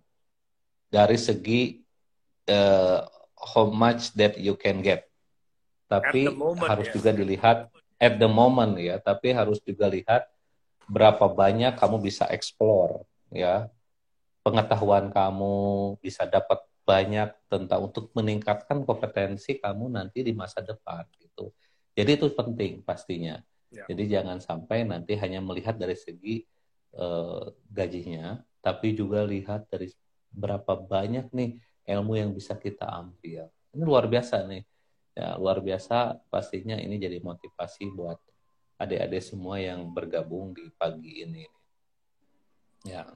dari segi how much that you can get, tapi harus juga dilihat at the moment ya. Tapi harus juga lihat berapa banyak kamu bisa explore ya, pengetahuan kamu bisa dapat banyak tentang untuk meningkatkan kompetensi kamu nanti di masa depan gitu. Jadi itu penting pastinya. Ya. Jadi jangan sampai nanti hanya melihat dari segi gajinya, tapi juga lihat dari berapa banyak nih ilmu yang bisa kita ambil. Ini luar biasa nih. Ya, luar biasa pastinya ini jadi motivasi buat adik-adik semua yang bergabung di pagi ini. Ya.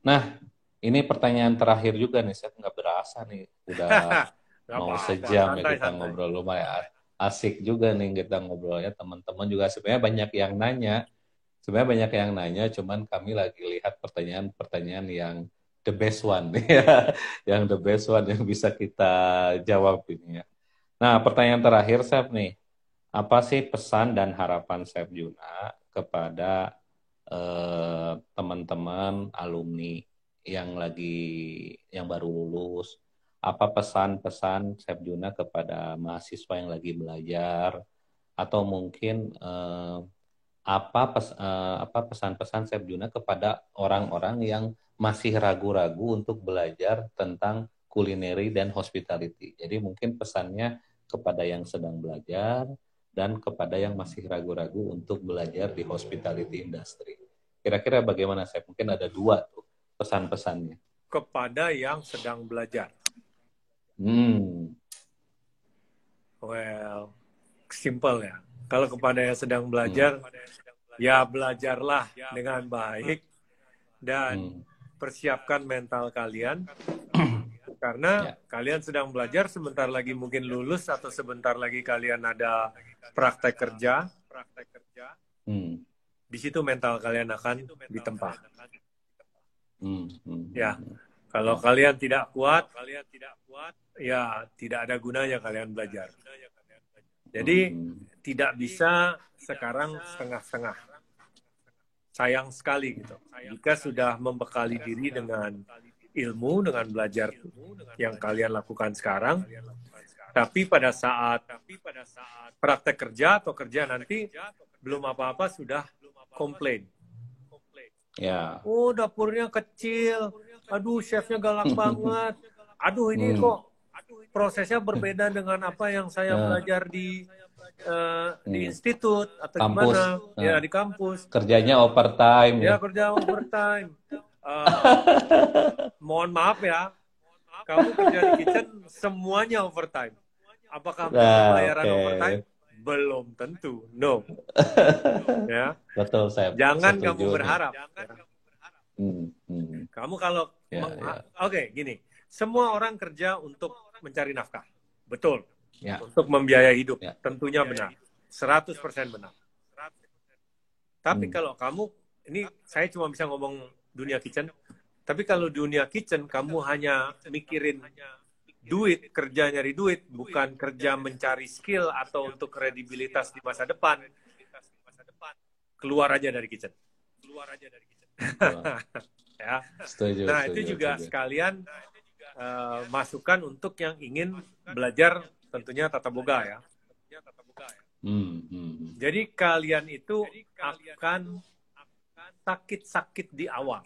Nah, ini pertanyaan terakhir juga nih, saya nggak berasa nih, udah mau sejam ya kita ngobrol, lumayan asik juga nih kita ngobrolnya. Teman-teman juga sebenarnya banyak yang nanya, cuman kami lagi lihat pertanyaan-pertanyaan yang the best one ya, yang the best one yang bisa kita jawab ini ya. Nah, pertanyaan terakhir, Chef nih, apa sih pesan dan harapan Chef Juna kepada teman-teman alumni yang baru lulus? Apa pesan-pesan Chef Juna kepada mahasiswa yang lagi belajar, atau mungkin apa pesan-pesan Chef Juna kepada orang-orang yang masih ragu-ragu untuk belajar tentang culinary dan hospitality? Jadi mungkin pesannya kepada yang sedang belajar dan kepada yang masih ragu-ragu untuk belajar di hospitality industry. Kira-kira bagaimana, Chef? Mungkin ada 2 tuh pesan-pesannya. Kepada yang sedang belajar. Well, simple ya. Kalau kepada yang sedang belajar, ya belajarlah dengan baik dan persiapkan mental kalian. Karena kalian sedang belajar, sebentar lagi mungkin lulus atau sebentar lagi kalian ada praktek kerja. Di situ mental kalian akan ditempa. Ya, kalau kalian tidak kuat, ya tidak ada gunanya kalian belajar. Jadi tidak bisa sekarang setengah-setengah. Sayang sekali gitu. Jika sudah membekali diri dengan ilmu, dengan belajar yang kalian lakukan sekarang, tapi pada saat praktek kerja atau kerja nanti belum apa-apa sudah komplain. Ya. Oh, dapurnya kecil. Aduh, chefnya galak banget. Aduh, ini kok prosesnya berbeda dengan apa yang saya belajar di institut atau kampus. Gimana? Ya, di kampus. Kerjanya overtime. Ya, kerja overtime. Mohon maaf ya, kamu kerja di kitchen semuanya overtime. Apakah bayaran overtime? Belum tentu, no. Ya. Betul, saya. Jangan kamu berharap. Ya. Kamu kalau Oke, gini. Semua orang kerja untuk mencari nafkah. Betul. Ya. Untuk membiayai hidup. Ya. Tentunya benar. 100% benar. Tapi kalau kamu, ini saya cuma bisa ngomong dunia kitchen, tapi kalau dunia kitchen kamu hanya mikirin duit, kerja nyari duit, bukan kerja mencari skill atau untuk kredibilitas di masa depan, keluar aja dari kitchen. Ya. Setuju, nah, itu juga sekalian masukan untuk yang ingin belajar tentunya tata boga ya. Jadi kalian itu akan sakit-sakit di awal.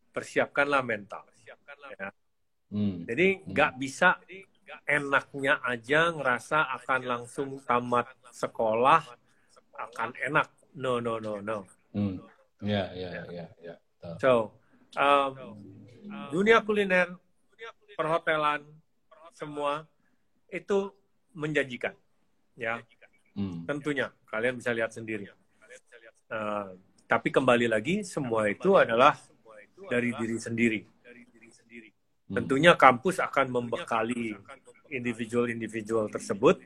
Persiapkanlah mental. Ya. Jadi nggak bisa enaknya aja ngerasa akan langsung tamat sekolah akan enak. No. Ya. So, dunia kuliner, perhotelan, semua itu menjanjikan, ya. Tentunya kalian bisa lihat sendiri. Tapi kembali lagi, semua itu adalah dari diri sendiri. Tentunya kampus akan membekali individual tersebut,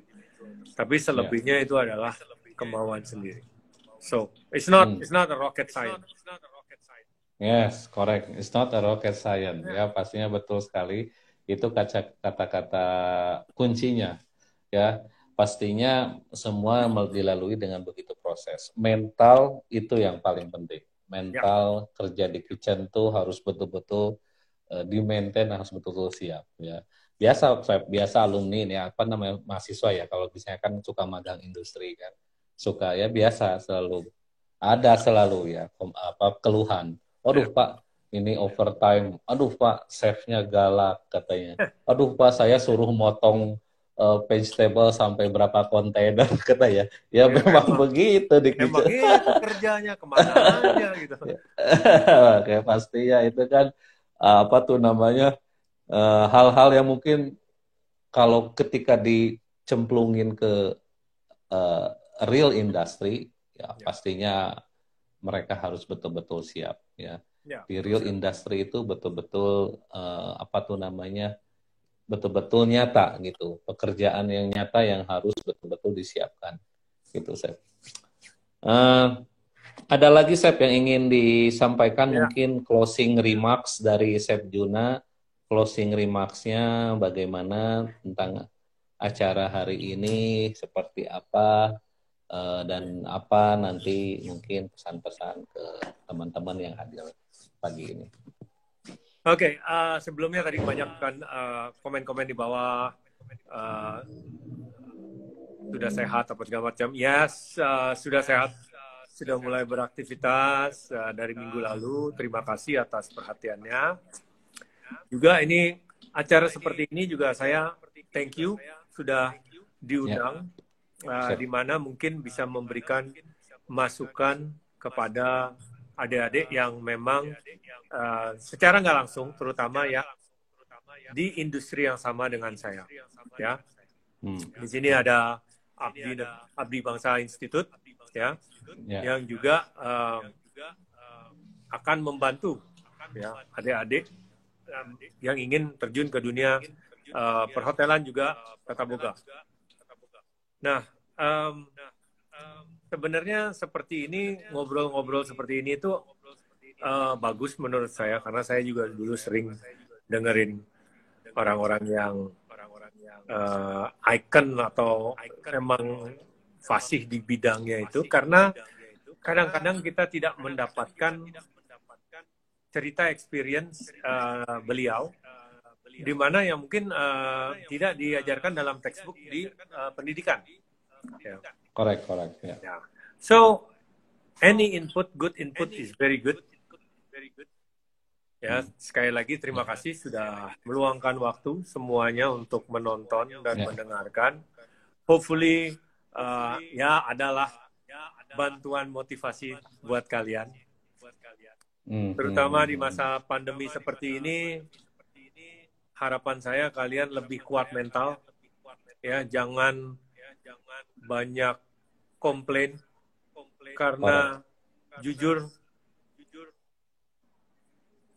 tapi selebihnya itu adalah kemauan sendiri. So, it's not a rocket science. Yes, correct. It's not a rocket science. Ya, pastinya betul sekali. Itu kata-kata kuncinya. Ya, pastinya semua dilalui dengan begitu proses. Mental itu yang paling penting. Mental kerja di kitchen tuh harus betul-betul di-maintain, harus betul-betul siap. Ya, biasa alumni ini apa namanya mahasiswa ya. Kalau misalnya kan suka magang industri kan. Suka ya biasa selalu ya keluhan. Aduh Pak, ini overtime. Aduh Pak, chefnya galak katanya. Aduh Pak, saya suruh motong vegetable sampai berapa kontainer katanya. Ya memang begitu di kitchen. Emang itu kerjanya kemana aja gitu. Kayak pastinya itu kan apa tuh namanya hal-hal yang mungkin kalau ketika dicemplungin ke real industry, ya pastinya mereka harus betul-betul siap ya. Di real industry itu betul-betul apa tuh namanya betul-betul nyata gitu, pekerjaan yang nyata yang harus betul-betul disiapkan gitu, Chef. Ada lagi Chef yang ingin disampaikan mungkin closing remarks dari Chef Juna, closing remarks-nya bagaimana tentang acara hari ini, seperti apa dan apa nanti mungkin pesan-pesan ke teman-teman yang hadir pagi ini. Oke, sebelumnya tadi kebanyakan komen-komen di bawah sudah sehat apa segala macam. Yes, sudah sehat, sudah mulai beraktivitas dari minggu lalu. Terima kasih atas perhatiannya. Juga ini acara seperti ini juga saya thank you sudah diundang. Di mana mungkin bisa memberikan masukan kepada adik-adik yang memang secara nggak langsung, terutama ya di industri yang sama dengan saya. Ya, di sini ada Abdi Bangsa Institute, ya, yang juga akan membantu ya adik-adik yang ingin terjun ke dunia perhotelan juga tata boga. Nah, sebenarnya seperti ini, ngobrol-ngobrol seperti ini itu bagus menurut saya, karena saya juga dulu sering dengerin orang-orang yang icon atau memang fasih di bidangnya itu, karena kadang-kadang kita tidak mendapatkan cerita experience beliau, di mana yang mungkin tidak diajarkan dalam textbook di pendidikan. Yeah. Correct. Yeah. Yeah. So, any input, good input is very good. Ya, sekali lagi terima kasih sudah meluangkan waktu semuanya untuk menonton dan mendengarkan. Hopefully, ya adalah bantuan motivasi buat kalian. Terutama di masa pandemi seperti ini, harapan saya kalian lebih kuat mental, ya, jangan banyak komplain, karena jujur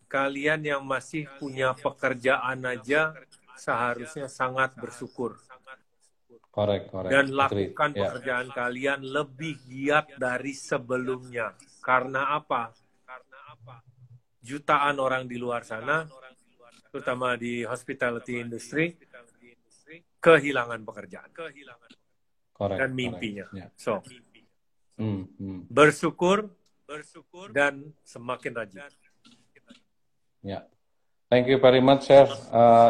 kalian yang masih punya pekerjaan aja seharusnya sangat bersyukur. Correct. Dan lakukan pekerjaan kalian lebih giat dari sebelumnya. Karena apa? Jutaan orang di luar sana terutama di hospitality industry, kehilangan pekerjaan dan mimpinya. So, bersyukur dan semakin rajin. Ya, thank you very much, Chef.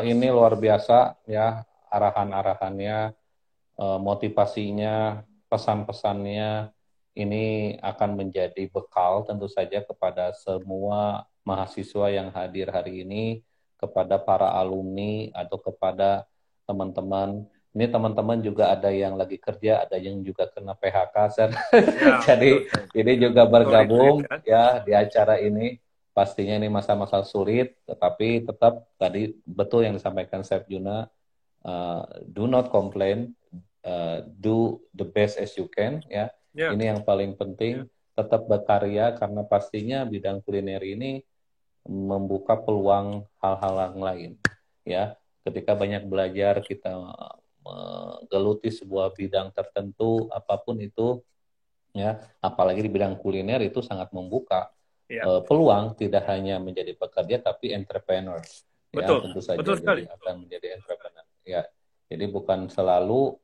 Ini luar biasa ya, arahan-arahannya, motivasinya, pesan-pesannya. Ini akan menjadi bekal tentu saja kepada semua mahasiswa yang hadir hari ini, kepada para alumni atau kepada teman-teman. Ini teman-teman juga ada yang lagi kerja, ada yang juga kena PHK. Ya, jadi ini juga bergabung ya di acara ini. Pastinya ini masa-masa sulit, tetapi tetap tadi betul yang disampaikan Chef Juna, do not complain, do the best as you can ya. Ini yang paling penting, tetap berkarya karena pastinya bidang kuliner ini membuka peluang hal-hal yang lain. Ya, ketika banyak belajar kita menggeluti sebuah bidang tertentu apapun itu, ya, apalagi di bidang kuliner itu sangat membuka peluang tidak hanya menjadi pekerja tapi entrepreneur. Betul. Ya, tentu saja Betul sekali. jadi akan menjadi entrepreneur. Ya, jadi bukan selalu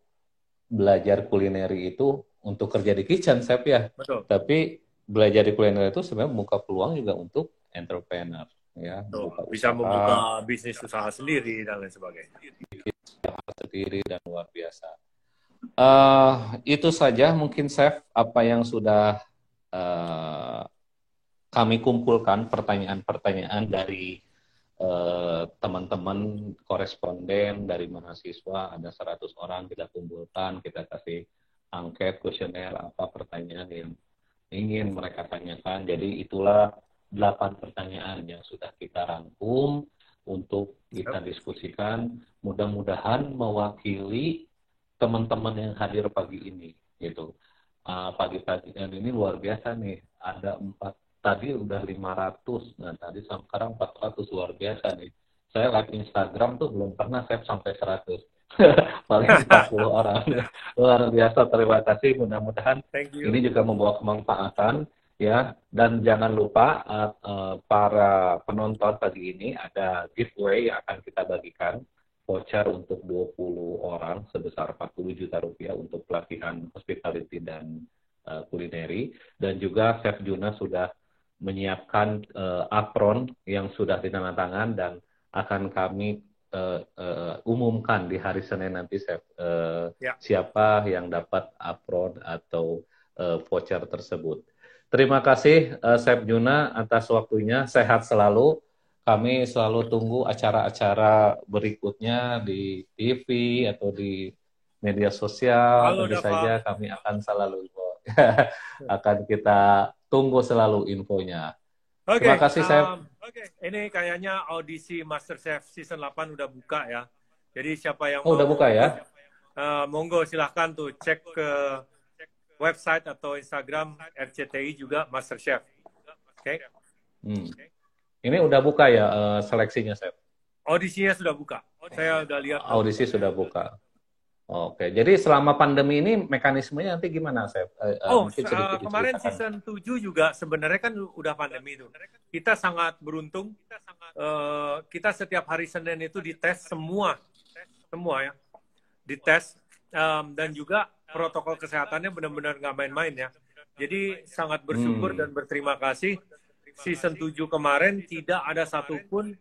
belajar kulineri itu untuk kerja di kitchen, Chef ya. Betul. Tapi belajar di kuliner itu sebenarnya membuka peluang juga untuk entrepreneur, ya. Bisa membuka bisnis usaha sendiri dan lain sebagainya. Sendiri dan luar biasa. Itu saja mungkin, Chef, apa yang sudah kami kumpulkan pertanyaan-pertanyaan dari teman-teman koresponden dari mahasiswa, ada 100 orang kita kumpulkan, kita kasih angket, kuesioner, apa pertanyaan yang ingin mereka tanyakan. Jadi itulah 8 pertanyaan yang sudah kita rangkum untuk kita diskusikan. Mudah-mudahan mewakili teman-teman yang hadir pagi ini. Gitu. Pagi-pagi ini luar biasa nih. Ada 4, tadi udah 500, nah tadi sekarang 400, luar biasa nih. Saya live Instagram tuh belum pernah saya sampai 100. Paling 40 orang. Luar biasa, terima kasih. Mudah-mudahan ini juga membawa kemanfaatan ya. Dan jangan lupa para penonton pagi ini ada giveaway yang akan kita bagikan, voucher untuk 20 orang sebesar 40 juta rupiah untuk pelatihan hospitality dan kulineri. Dan juga Chef Juna sudah menyiapkan apron yang sudah ditandatangan dan akan kami umumkan di hari Senin nanti, Chef, siapa yang dapat apron atau voucher tersebut. Terima kasih Chef Juna atas waktunya, sehat selalu. Kami selalu tunggu acara-acara berikutnya di TV atau di media sosial. Tentu saja kami akan selalu akan kita tunggu selalu infonya. Terima kasih, Chef. Ini kayaknya audisi MasterChef Season 8 udah buka ya. Jadi siapa yang mau, udah buka ya? Monggo silahkan tuh cek ke website atau Instagram RCTI juga MasterChef. Oke. Ini udah buka ya seleksinya, Chef? Audisinya sudah buka. Saya udah lihat. Audisi sudah buka. Oke, jadi selama pandemi ini mekanismenya nanti gimana, Chef? Kemarin season 7 juga sebenarnya kan udah pandemi itu. Kita sangat beruntung. Kita setiap hari Senin itu dites semua ya, dites dan juga protokol kesehatannya benar-benar nggak main-main ya. Jadi sangat bersyukur dan berterima kasih. Season 7 kemarin tidak ada satupun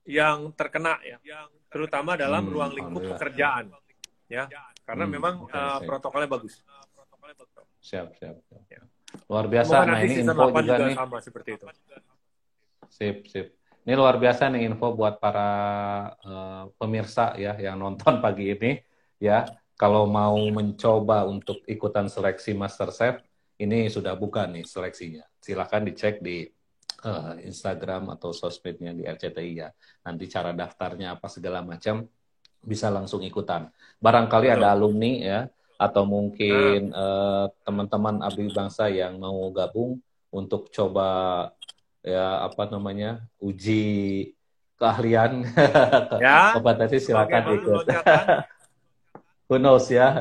yang terkena ya, terutama dalam ruang lingkup pekerjaan. Ya, karena memang protokolnya bagus. Siap. Ya. Luar biasa. Nah, ini info juga nih. Sama seperti itu. Sip. Ini luar biasa nih info buat para pemirsa ya yang nonton pagi ini ya. Kalau mau mencoba untuk ikutan seleksi MasterChef, ini sudah buka nih seleksinya. Silakan dicek di Instagram atau sosmednya di RCTI ya. Nanti cara daftarnya apa segala macam bisa langsung ikutan. Barangkali ada alumni ya, atau mungkin teman-teman abdi bangsa yang mau gabung untuk coba ya uji keahlian kompetensi, silakan ikut. Who knows ya.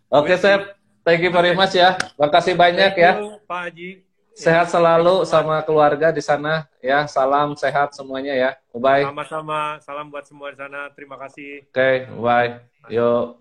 Oke, Chef, thank you very much ya. Terima kasih banyak ya. Pak Haji. Sehat selalu sama keluarga di sana ya. Salam sehat semuanya ya. Bye. Sama-sama. Salam buat semua di sana. Terima kasih. Oke, bye. Yuk.